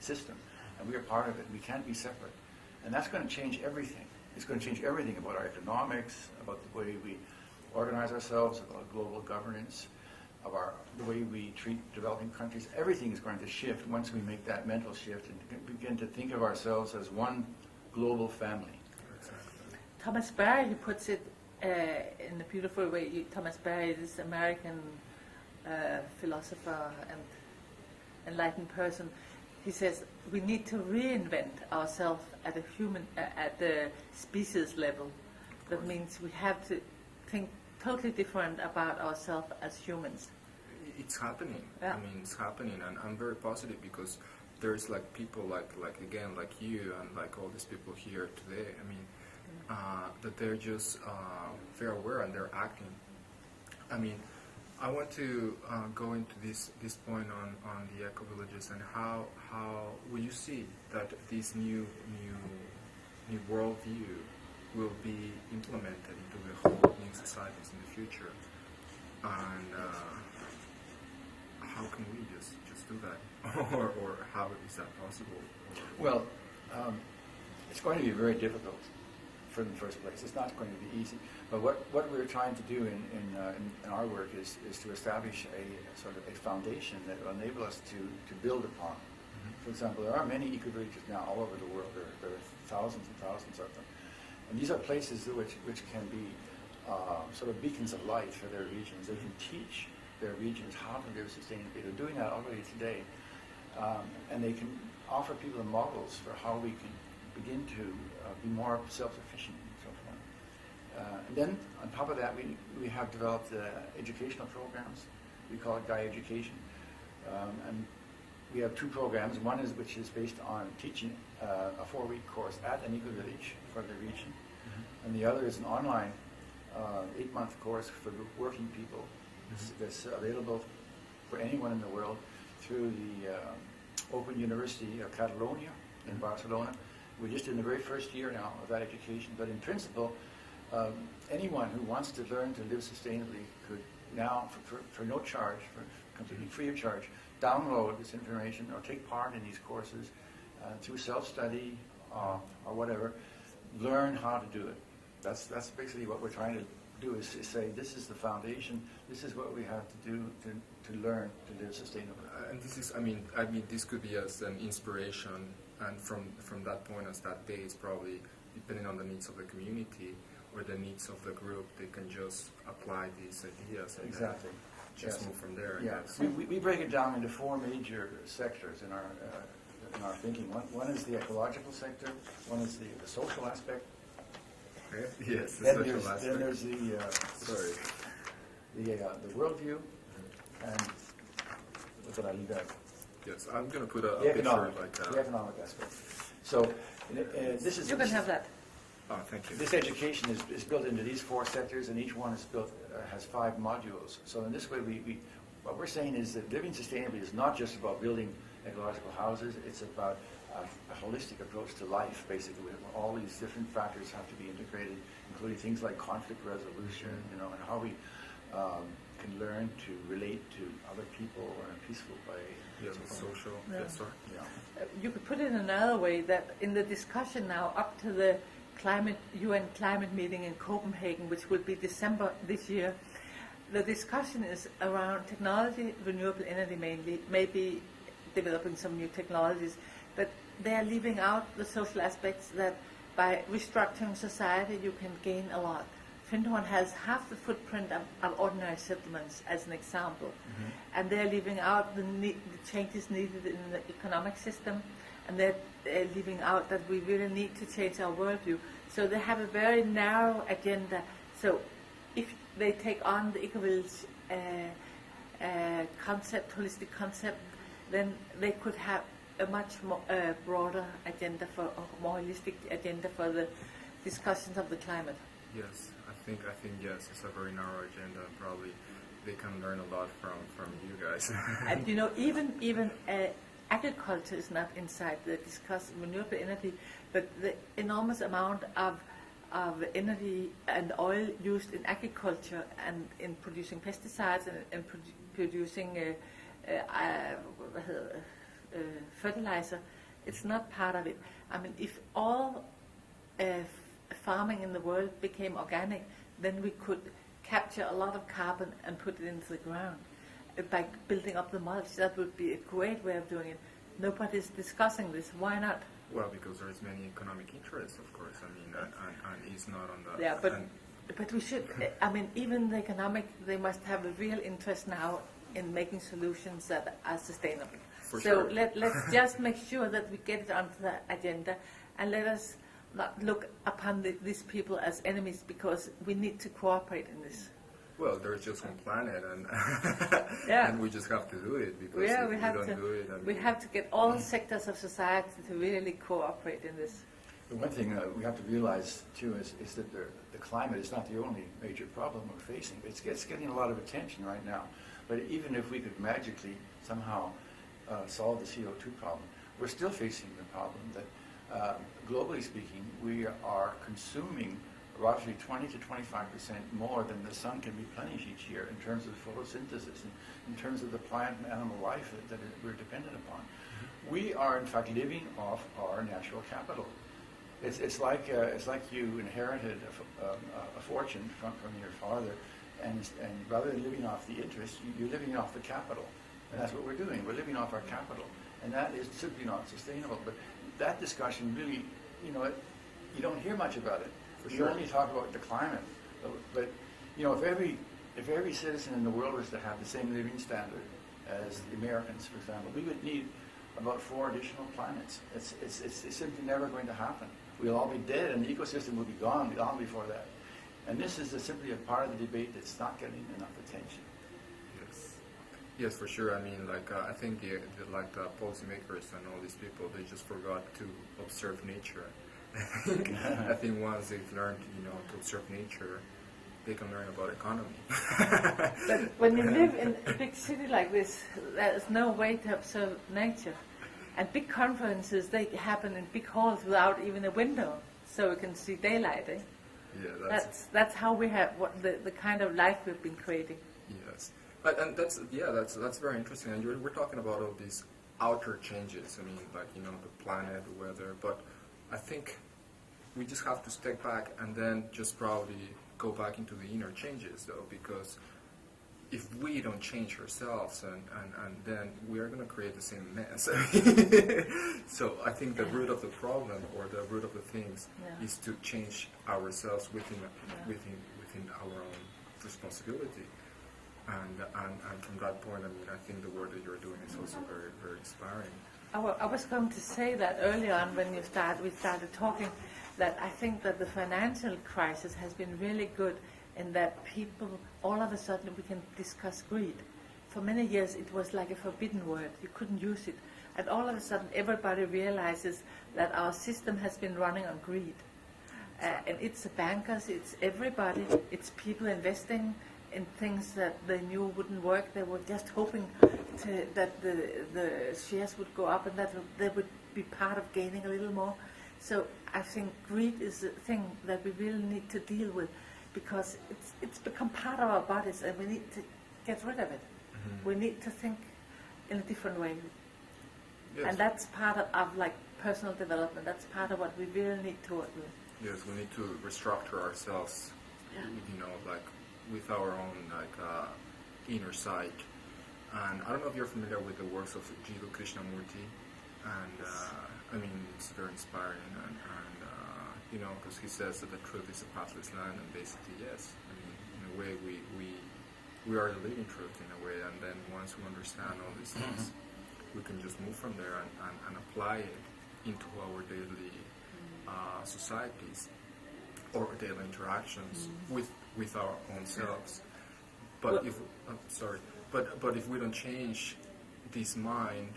system, and we are part of it. We can't be separate. And that's going to change everything. It's going to change everything about our economics, about the way we organize ourselves, about global governance, the way we treat developing countries. Everything is going to shift once we make that mental shift and begin to think of ourselves as one global family. Exactly. Thomas Barry, he puts it in a beautiful way. Thomas Barry, this American philosopher and enlightened person, he says we need to reinvent ourselves at a human, at the species level. That means we have to think totally different about ourselves as humans. It's happening. Yeah. I mean, it's happening, and I'm very positive because there's like people like you and like all these people here today. I mean, that they're just very aware and they're acting. I mean, I want to go into this point on the eco villages and how will you see that this new worldview will be implemented into the whole new societies in the future, and how can we just do that, or how is that possible? Well, it's going to be very difficult in the first place. It's not going to be easy. But what we're trying to do in our work is to establish a sort of a foundation that will enable us to build upon. Mm-hmm. For example, there are many eco-villages now all over the world. There are thousands and thousands of them. And these are places which can be sort of beacons of light for their regions. They can teach their regions how to live sustainably. They're doing that already today. And they can offer people models for how we can begin to be more self-sufficient and so forth. And then, on top of that, we have developed educational programs. We call it Gaia Education. And we have two programs. One which is based on teaching a 4-week course at an eco-village for the region. Mm-hmm. And the other is an online 8-month course for working people. Mm-hmm. That's available for anyone in the world through the Open University of Catalonia in Barcelona. We're just in the very first year now of that education, but in principle, anyone who wants to learn to live sustainably could now, for no charge, for completely free of charge, download this information or take part in these courses through self-study or whatever, learn how to do it. That's basically what we're trying to do, is say this is the foundation, this is what we have to do to learn to live sustainably. And this is, I mean, this could be as an inspiration, and from that point, as that day is probably depending on the needs of the community or the needs of the group, they can just apply these ideas and exactly. Just move from there. Yeah, we break it down into 4 major sectors in our thinking. One is the ecological sector. One is the social aspect. Okay. Yes, the then social aspect. Then there's the worldview, and what did I leave out? Yes, I'm going to put a picture like that. The economic aspect. So this is. You can have that. Oh, thank you. This education is built into these 4 sectors, and each one is built has 5 modules. So in this way, what we're saying is that living sustainably is not just about building ecological houses. It's about a holistic approach to life, basically. All these different factors have to be integrated, including things like conflict resolution, and how we can learn to relate to other people in a peaceful way. Yes, social. Yeah. Yes, sorry. Yeah. You could put it another way, that in the discussion now up to the UN climate meeting in Copenhagen, which will be December this year, the discussion is around technology, renewable energy mainly, maybe developing some new technologies, but they are leaving out the social aspects, that by restructuring society you can gain a lot. Findhorn has half the footprint of ordinary settlements, as an example, and they're leaving out the changes needed in the economic system, and they're leaving out that we really need to change our worldview. So they have a very narrow agenda. So if they take on the eco-village concept, holistic concept, then they could have a much more broader agenda, for a more holistic agenda for the discussions of the climate. Yes, I think yes, it's a very narrow agenda. Probably they can learn a lot from you guys. And even agriculture is not inside the discuss renewable energy, but the enormous amount of energy and oil used in agriculture and in producing pesticides and producing fertilizer. It's not part of it. I mean, if all farming in the world became organic, then we could capture a lot of carbon and put it into the ground by building up the mulch. That would be a great way of doing it. Nobody's discussing this. Why not? Well, because there's many economic interests, of course. I mean, and he's not on the. Yeah, but we should. I mean, even the economic, they must have a real interest now in making solutions that are sustainable. For so sure. let's just make sure that we get it onto the agenda, and let us not look upon these people as enemies, because we need to cooperate in this. Well, there's just one planet, and Yeah. and we just have to do it, because Yeah, if we we have don't to. do it, I We mean, have to get all sectors of society to really cooperate in this. The one thing we have to realize too is that the climate is not the only major problem we're facing. It's getting a lot of attention right now. But even if we could magically somehow solve the CO2 problem, we're still facing the problem that, globally speaking, we are consuming roughly 20 to 25% more than the sun can replenish each year in terms of photosynthesis and in terms of the plant and animal life that we're dependent upon. We are in fact living off our natural capital. It's like you inherited a fortune from your father, and rather than living off the interest, you're living off the capital, and that's what we're doing. We're living off our capital, and that is simply not sustainable. But that discussion really, you don't hear much about it. For You sure. only talk about the climate, but if every citizen in the world was to have the same living standard as the Americans, for example, we would need about 4 additional planets. It's simply never going to happen. We'll all be dead, and the ecosystem will be gone long before that. And this is simply a part of the debate that's not getting enough attention. Yes, for sure. I mean, I think the policymakers and all these people, they just forgot to observe nature. I think once they've learned, to observe nature, they can learn about economy. But when you live in a big city like this, there's no way to observe nature. And big conferences, they happen in big halls without even a window, so we can see daylight. Eh? Yeah, That's how we have the kind of life we've been creating. yes, and that's very interesting. And we're talking about all these outer changes. I mean, the planet, the weather. But I think we just have to step back and then just probably go back into the inner changes, though, because if we don't change ourselves, and then we are going to create the same mess. So I think the root of the problem, or the root of the things, is to change ourselves within our own responsibility. And from that point, I mean, I think the work that you're doing is also very, very inspiring. I was going to say that earlier on when we started talking, that I think that the financial crisis has been really good in that people, all of a sudden, we can discuss greed. For many years, it was like a forbidden word. You couldn't use it. And all of a sudden, everybody realizes that our system has been running on greed. And it's the bankers, it's everybody, it's people investing in things that they knew wouldn't work. They were just hoping that the shares would go up and that they would be part of gaining a little more. So I think greed is the thing that we really need to deal with, because it's become part of our bodies, and we need to get rid of it. Mm-hmm. We need to think in a different way. Yes. And that's part of personal development. That's part of what we really need to work with. Yes, we need to restructure ourselves, with our own inner sight. And I don't know if you're familiar with the works of Jiddu Krishnamurti, and I mean, it's very inspiring, and because he says that the truth is a pathless land, and basically, yes, I mean, in a way, we are the living truth in a way, and then once we understand all these things, we can just move from there and apply it into our daily societies or daily interactions with our own selves. But if we don't change this mind